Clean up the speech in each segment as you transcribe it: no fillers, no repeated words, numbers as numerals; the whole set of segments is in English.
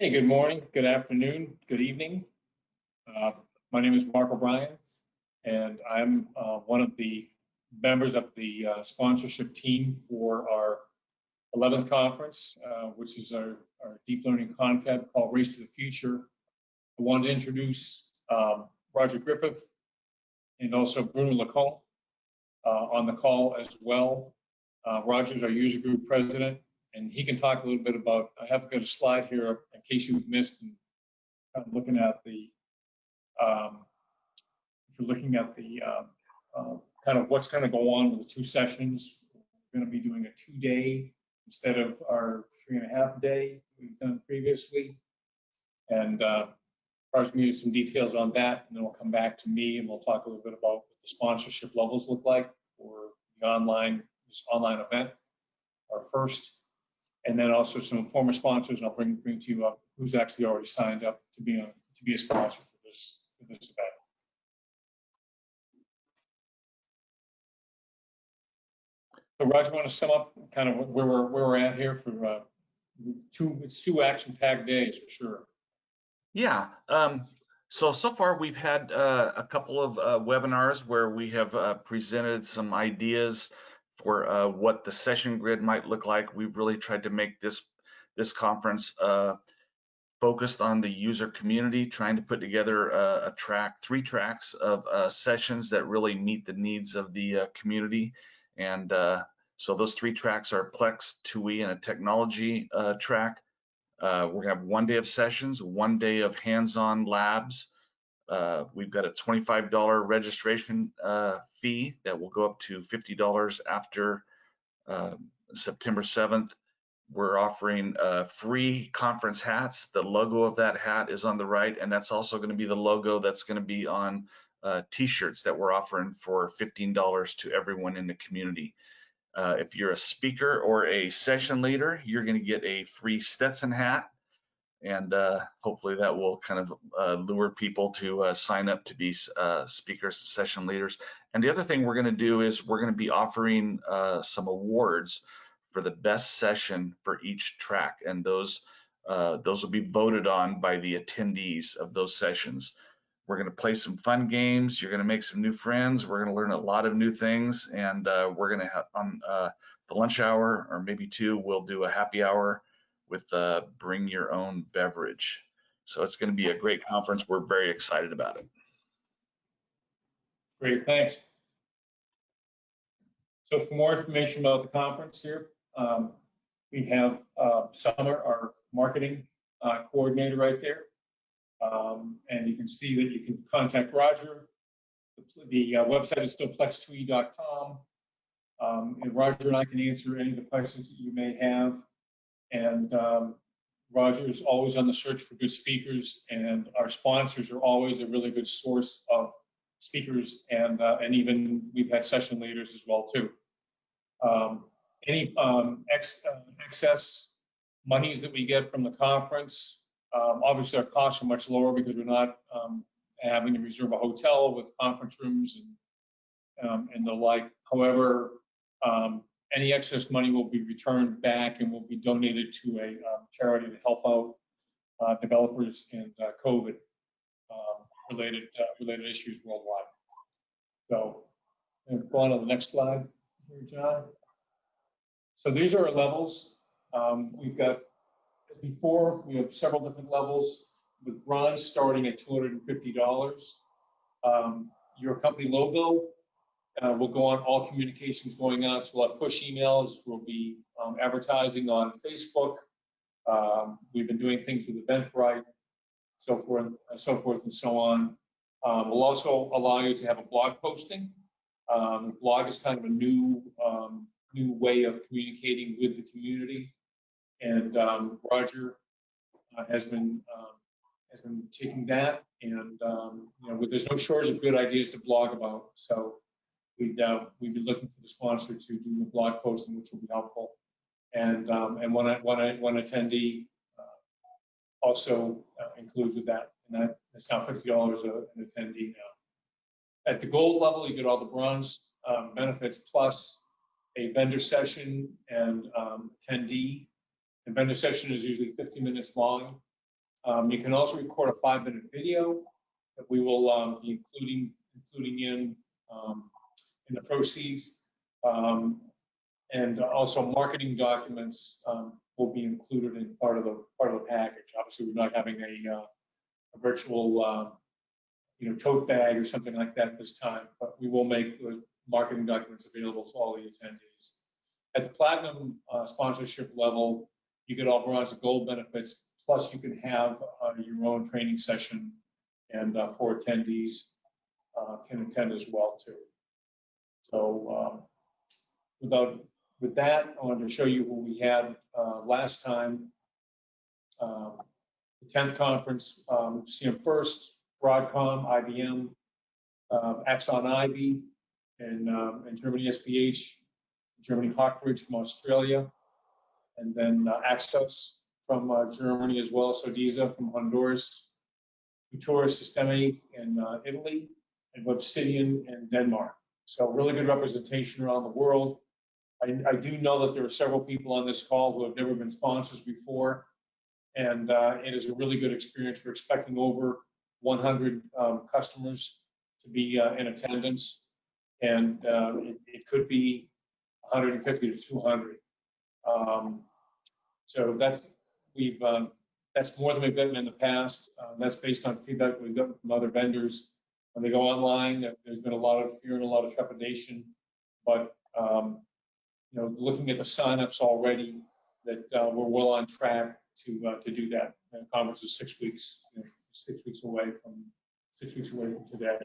Hey, good morning, good afternoon, good evening. Uh, My name is Mark O'Brien, and I'm one of the members of the sponsorship team for our 11th conference, which is our deep learning confab called Race to the Future. I wanted to introduce Roger Griffith and also Bruno Lacombe on the call as well. Roger's our user group president, and he can talk a little bit about, I have got a slide here in case you've missed, and kind of looking at the, if you're looking at the kind of what's going to go on with the two sessions. We're going to be doing a 2-day instead of our 3.5-day we've done previously. And Roger's going to give some details on that, and then we'll come back to me and we'll talk a little bit about what the sponsorship levels look like for the this online event, our first. And then also some former sponsors, and I'll bring to you up who's actually already signed up to be a sponsor for this event. So Roger, want to sum up kind of where we're at here for two action-packed days for sure. Yeah. So far we've had a couple of webinars where we have presented some ideas for what the session grid might look like. We've really tried to make this conference focused on the user community, trying to put together three tracks of sessions that really meet the needs of the community. And so those three tracks are Plex, TUI, and a technology track. We're gonna have 1 day of sessions, 1 day of hands-on labs. We've got a $25 registration fee that will go up to $50 after September 7th. We're offering free conference hats. The logo of that hat is on the right, and that's also going to be the logo that's going to be on t-shirts that we're offering for $15 to everyone in the community. If you're a speaker or a session leader, you're going to get a free Stetson hat, and hopefully that will kind of lure people to sign up to be speakers and session leaders. And the other thing we're going to do is we're going to be offering some awards for the best session for each track, and those will be voted on by the attendees of those sessions. We're going to play some fun games. You're going to make some new friends. We're going to learn a lot of new things, and we're going to have on the lunch hour, or maybe two, we'll do a happy hour with bring your own beverage. So it's going to be a great conference. We're very excited about it. Great, thanks. So for more information about the conference here, we have Summer, our marketing coordinator, right there. And you can see that you can contact Roger. The website is still plex2e.com. And Roger and I can answer any of the questions that you may have. And Roger is always on the search for good speakers, and our sponsors are always a really good source of speakers, and even we've had session leaders as well too. Any excess monies that we get from the conference, obviously our costs are much lower because we're not having to reserve a hotel with conference rooms and the like. However, any excess money will be returned back and will be donated to a charity to help out developers in COVID related issues worldwide. So, and go on to the next slide here, John. So these are our levels. We've got, as before, we have several different levels, with bronze starting at $250. Your company logo will go on all communications going out. So we'll have push emails. We'll be advertising on Facebook. We've been doing things with Eventbrite, so forth and so on. We'll also allow you to have a blog posting. The blog is kind of a new way of communicating with the community, and Roger has been taking that, and there's no shortage of good ideas to blog about. So we'd be looking for the sponsor to do the blog posting, which will be helpful. And one attendee also includes with that, and that's now $50 an attendee now. At the gold level, you get all the bronze benefits plus a vendor session and attendee. The vendor session is usually 50 minutes long, You can also record a 5-minute video that we will be including in the proceeds. And also marketing documents will be included in part of the package. Obviously, we're not having a virtual tote bag or something like that this time, but we will make those marketing documents available to all the attendees. At the platinum sponsorship level, you get all bronze and gold benefits, plus you can have your own training session, and 4 attendees can attend as well too. So with that, I wanted to show you what we had last time. The 10th conference, CM First, Broadcom, IBM, Axon Ivy, and Germany SPH, Germany Hawkridge from Australia, and then Axos from Germany as well, Sodiza from Honduras, Futura Sistemi in Italy, and Websidian in Denmark. So really good representation around the world. I do know that there are several people on this call who have never been sponsors before, and it is a really good experience. We're expecting over 100 customers to be in attendance, and it could be 150 to 200. So that's more than we've gotten in the past. That's based on feedback we've gotten from other vendors. When they go online, there's been a lot of fear and a lot of trepidation, but looking at the signups already, that we're well on track to do that. The conference is 6 weeks, 6 weeks away from today.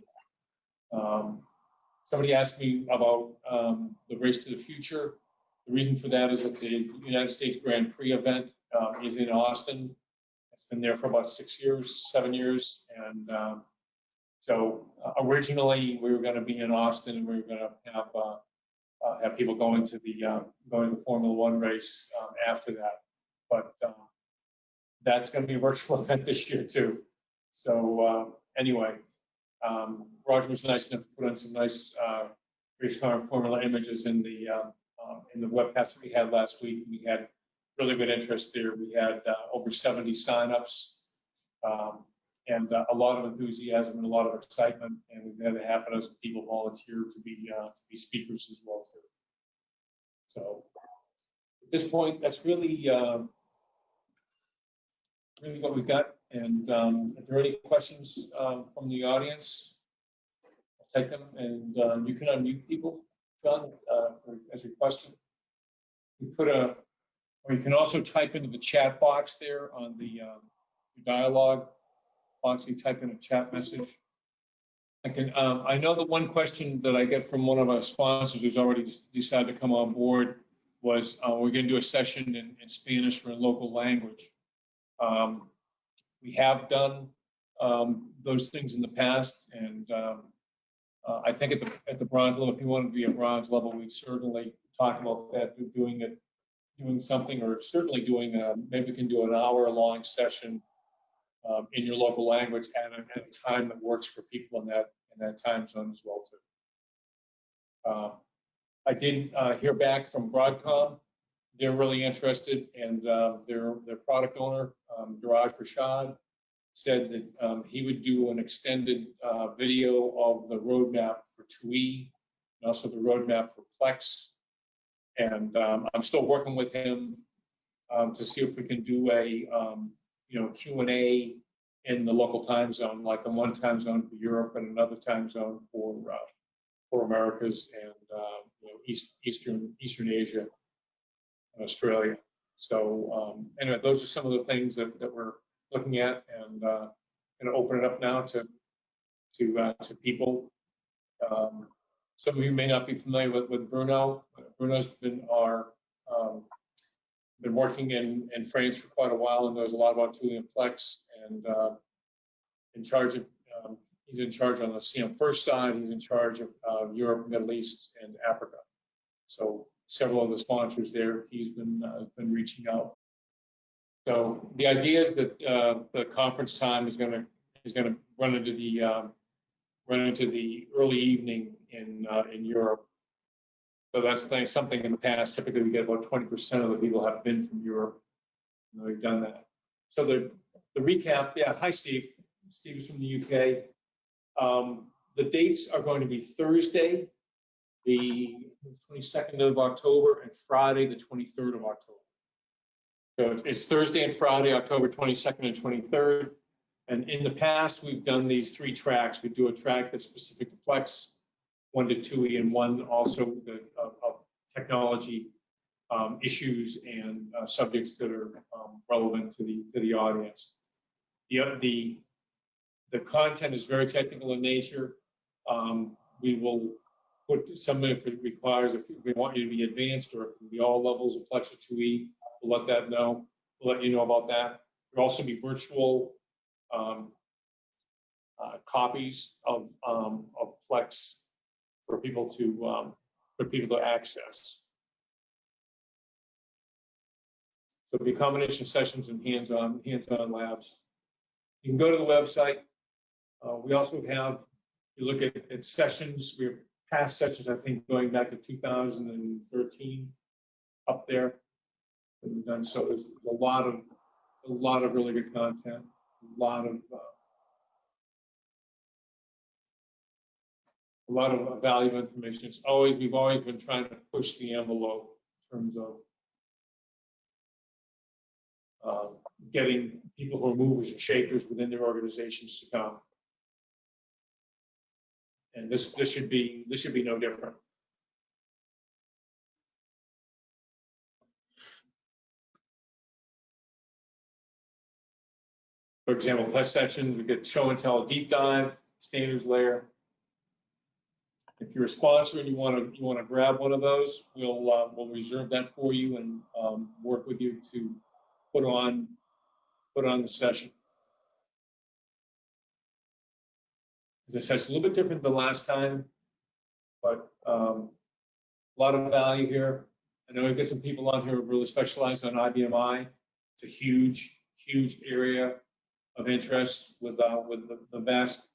Somebody asked me about the Race to the Future. The reason for that is that the United States Grand Prix event is in Austin. It's been there for about 7 years, and so originally we were going to be in Austin, and we were going to have people going to the Formula One race after that, but that's going to be a virtual event this year too. So anyway, Roger was nice enough to put on some nice race car and Formula images in the webcast that we had last week. We had really good interest there. We had over 70 signups, and a lot of enthusiasm and a lot of excitement. And we've had a half a dozen people volunteer to be speakers as well too. So at this point, that's really what we've got. And if there are any questions from the audience, I'll take them. And you can unmute people, John, as requested. Or you can also type into the chat box there on the dialogue box. You type in a chat message. I know that one question that I get from one of our sponsors who's already decided to come on board was, we're going to do a session in Spanish or in local language. We have done those things in the past, and I think at the bronze level, if you wanted to be a bronze level, we'd certainly talk about that, doing something, or certainly doing maybe we can do an hour-long session in your local language at a time that works for people in that time zone as well too. I did hear back from Broadcom. They're really interested, and their product owner, Duraj Prashad, said that he would do an extended video of the roadmap for TUI and also the roadmap for Plex. And I'm still working with him to see if we can do a Q&A in the local time zone, like the one time zone for Europe and another time zone for Americas and Eastern Asia and Australia. So anyway, those are some of the things that we're looking at, and going to open it up now to people. Some of you may not be familiar with Bruno. Bruno's been working in France for quite a while and knows a lot about TUI and Plex, and he's in charge on the CM First side. He's in charge of Europe, Middle East, and Africa. So several of the sponsors there, he's been reaching out. So the idea is that the conference time is going to run into the early evening in Europe. So that's something in the past. Typically, we get about 20% of the people have been from Europe. And we've done that. So the recap, yeah, hi, Steve. Steve is from the UK. The dates are going to be Thursday, the 22nd of October, and Friday, the 23rd of October. So it's Thursday and Friday, October 22nd and 23rd. And in the past, we've done these 3 tracks. We do a track that's specific to Plex, 1 to 2E, and 1 also the technology issues and subjects that are relevant to the audience. The content is very technical in nature. We will put some if it requires, if we want you to be advanced or if it be all levels of Plex or 2E, we'll let that know. We'll let you know about that. There'll also be virtual copies of Plex for people to access. So it'll be a combination of sessions and hands-on labs. You can go to the website. We also have, you look at sessions. We have past sessions, I think, going back to 2013 up there. And so there's a lot of really good content, a lot of valuable information. We've always been trying to push the envelope in terms of getting people who are movers and shakers within their organizations to come. And this should be no different. For example, test sections, we get show and tell, deep dive, standards layer. If you're a sponsor and you want to grab one of those, we'll reserve that for you and work with you to put on the session. As I said, it's a little bit different than last time, but a lot of value here. I know we've got some people on here who really specialize on IBMI. It's a huge area of interest with the vast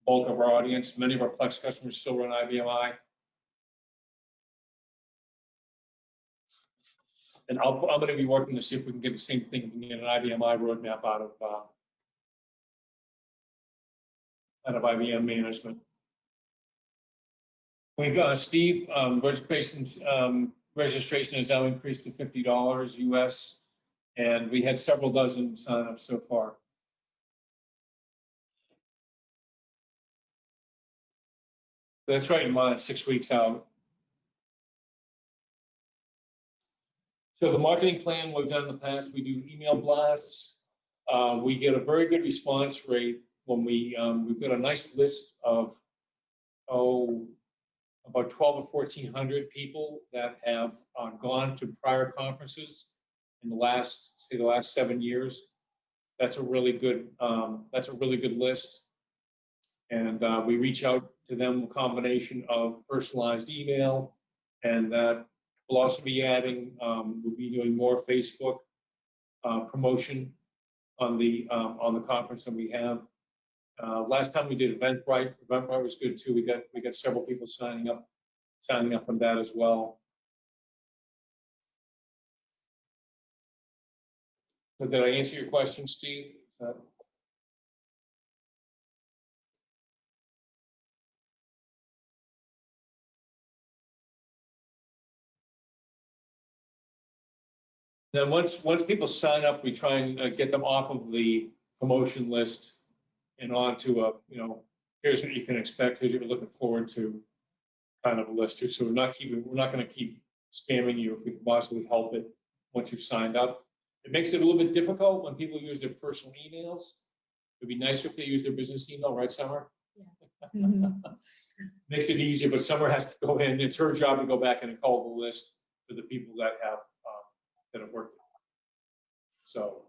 bulk of our audience. Many of our Plex customers still run IBMI. And I'm going to be working to see if we can get the same thing, we can get an IBMI roadmap out of IBM management. We've Steve, registration has now increased to $50 US, and we had several dozen signups so far. That's right in mind, 6 weeks out. So the marketing plan we've done in the past, we do email blasts. We get a very good response rate when we've got a nice list of about 12 or 1,400 people that have gone to prior conferences in the last 7 years. That's a really good list. And we reach out to them a combination of personalized email, and that we'll also be adding. We'll be doing more Facebook promotion on the conference that we have. Last time we did Eventbrite. Eventbrite was good too. We got several people signing up from that as well. So did I answer your question, Steve? Then once people sign up, we try and get them off of the promotion list and onto a, here's what you can expect, here's what you're looking forward to kind of a list too. So we're not going to keep spamming you if we can possibly help it once you've signed up. It makes it a little bit difficult when people use their personal emails. It'd be nicer if they use their business email, right, Summer? Yeah. Makes it easier, but Summer has to go in. It's her job to go back and call the list for the people that have worked. So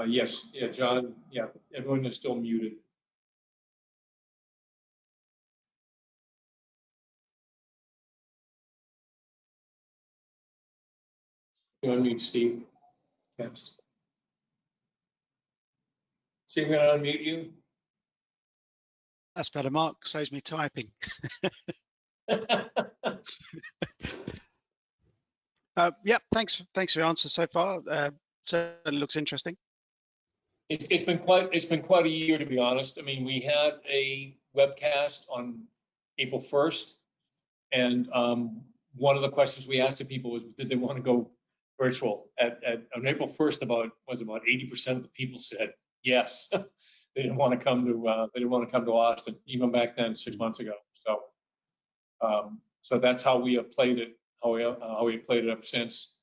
yes, yeah, John, yeah, everyone is still muted. You unmute Steve. Yes. Steve, I'm going to unmute you. That's better, Mark. Saves me typing. Yeah, thanks for your answer so far. Certainly looks interesting. It's been quite a year, to be honest. I mean, we had a webcast on April 1st, and one of the questions we asked the people was, did they want to go virtual? On April 1st, about 80% of the people said yes. They didn't want to come to Austin, even back then 6 months ago. So that's how we have played it. How we have played it ever since.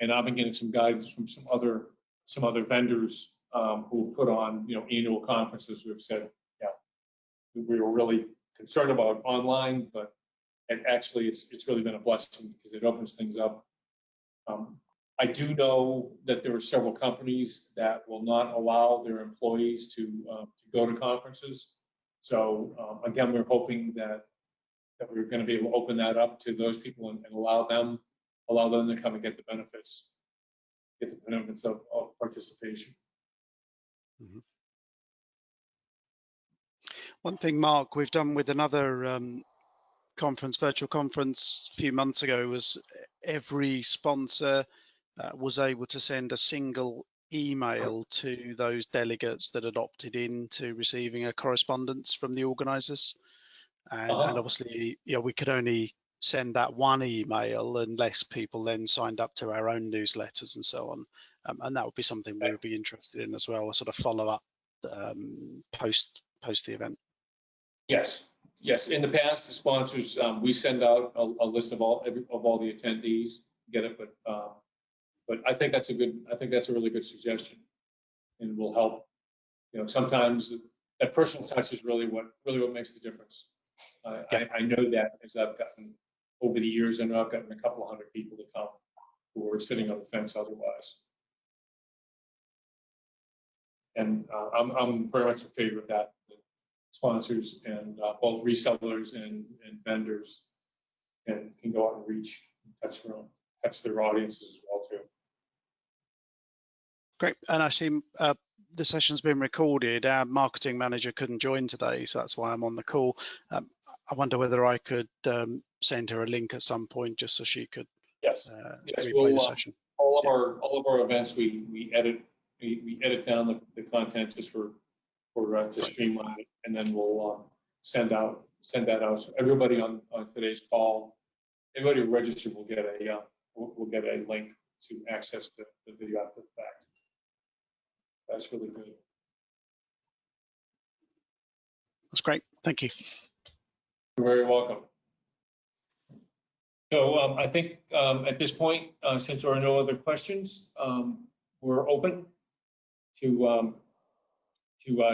And I've been getting some guidance from some other vendors who put on annual conferences who have said, yeah, we were really concerned about online, but actually it's really been a blessing because it opens things up. I do know that there are several companies that will not allow their employees to go to conferences. So again, we're hoping that we're going to be able to open that up to those people and allow them to come and get the benefits of participation. Mm-hmm. One thing, Mark, we've done with another virtual conference a few months ago was every sponsor was able to send a single email to those delegates that had opted in to receiving a correspondence from the organisers. And obviously, we could only send that one email unless people then signed up to our own newsletters and so on. And that would be something we would be interested in as well, a sort of follow-up post the event. Yes. In the past, the sponsors, we send out a list of all the attendees. Get it, but I think that's a really good suggestion, and will help. Sometimes that personal touch is really what makes the difference. I know that as I've gotten over the years. I know I've gotten a couple of hundred people to come who were sitting on the fence otherwise. And I'm very much in favor of that. Sponsors and both resellers and vendors can go out and reach and touch their audiences as well too. Great. And I see the session's been recorded. Our marketing manager couldn't join today, so that's why I'm on the call. I wonder whether I could send her a link at some point just so she could replay the session. All of our events we edit down the content just to streamline it, and then we'll send that out. So everybody on today's call, everybody registered will get a link to access the video after the fact. That's really good. That's great. Thank you. You're very welcome. So I think at this point, since there are no other questions, we're open to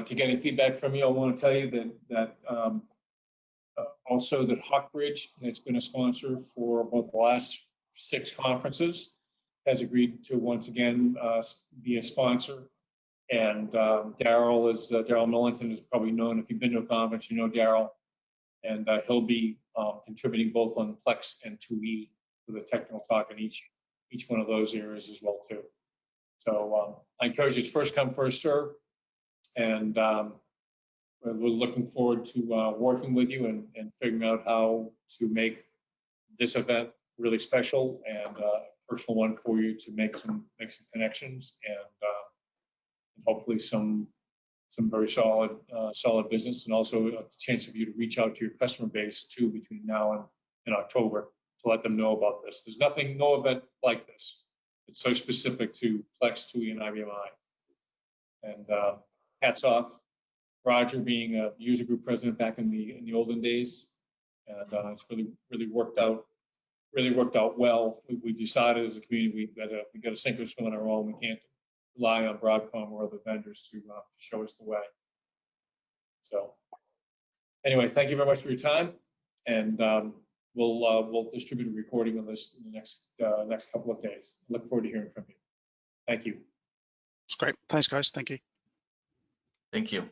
getting feedback from you. I want to tell you that also that Hawkbridge, that's been a sponsor for both the last 6 conferences, has agreed to once again be a sponsor. And Daryl Millington is probably known, if you've been to a conference, you know Daryl, and he'll be contributing both on Plex and 2E for the technical talk in each one of those areas as well too. So I encourage you to first come, first serve, and we're looking forward to working with you and figuring out how to make this event really special and a personal one for you to make some connections and hopefully some very solid business, and also a chance of you to reach out to your customer base too between now and October to let them know about this. There's no event like this. It's so specific to Plex, 2E, and IBMI. And hats off, Roger being a user group president back in the olden days, and it's really worked out well. We decided as a community we got to sink or swim on our own. We can't rely on Broadcom or other vendors to show us the way. So anyway, thank you very much for your time, and we'll distribute a recording of this in the next couple of days. Look forward to hearing from you. Thank you. That's great. Thanks, guys. Thank you. Thank you.